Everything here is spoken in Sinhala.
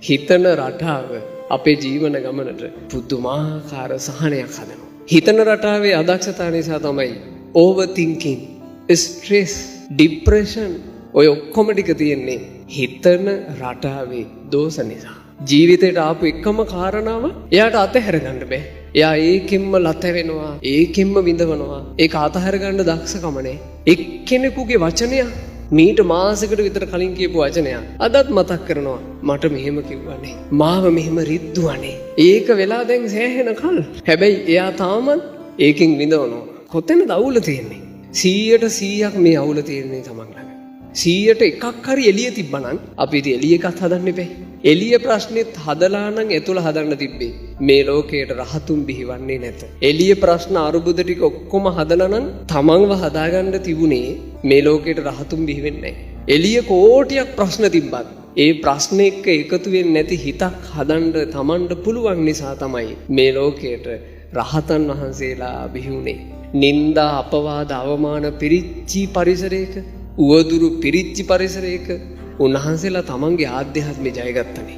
හිතන රටාව අපේ ජීවන ගමනට පුදුමාකාර සහනයක් හදනවා. හිතන රටාවේ අදක්ෂතාව නිසා තමයි ඕවර් තින්කින්, ස්ට්‍රෙස්, ડિප්‍රෙෂන් ඔය ඔක්කොම ටික තියෙන්නේ හිතන රටාවේ දෝෂ නිසා. ජීවිතේට ආපු එකම කාරණාව එයාට අතහැර ගන්න බෑ. එයා ඒකෙන්ම ලත වෙනවා, ඒකෙන්ම විඳවනවා. ඒක අතහැර ගන්න දක්ෂකම නෑ. එක්කෙනෙකුගේ වචනය මීට මාසයකට විතර කලින් කියපු වචනය අදත් මතක් කරනවා. මට මෙහෙම කිව්වනේ, මාව මෙහෙම රිද්දුවනේ. ඒක වෙලා දැන් සෑහෙන කල්. හැබැයි එයා තාමත් ඒකෙන් විඳවනවා. කොතැනද අවුල තියෙන්නේ? 100% මේ අවුල තියෙන්නේ තමන් ළඟ. 100ට එකක් හරි එළිය තිබ්බනම් අපි ඉතින් එළිය එකක් හදන්න එපේ. එළිය ප්‍රශ්නෙත් හදලා නම් ඇතුළ හදන්න තිබ්බේ. මේ ලෝකයට රහතුන් බිහිවන්නේ නැත. එළිය ප්‍රශ්න අරුබුද ටික ඔක්කොම හදලා නම් තමන්ව හදාගන්න තිබුණේ මේ ලෝකයට රහතුන් බිහි වෙන්නේ නැහැ. එළිය කෝටියක් ප්‍රශ්න තිබ්බත් ඒ ප්‍රශ්න එක්ක එකතු වෙන්නේ නැති හිතක් හදන්න තමන්ට පුළුවන් නිසා තමයි මේ ලෝකයට රහතන් වහන්සේලා බිහි වුණේ. නිന്ദා අපවාද අවමාන පිරිච්චි පරිසරයක, උවදුරු පිරිච්චි පරිසරයක උන්වහන්සේලා තමන්ගේ ආධ්‍යාත්මය ජයගත්තනේ.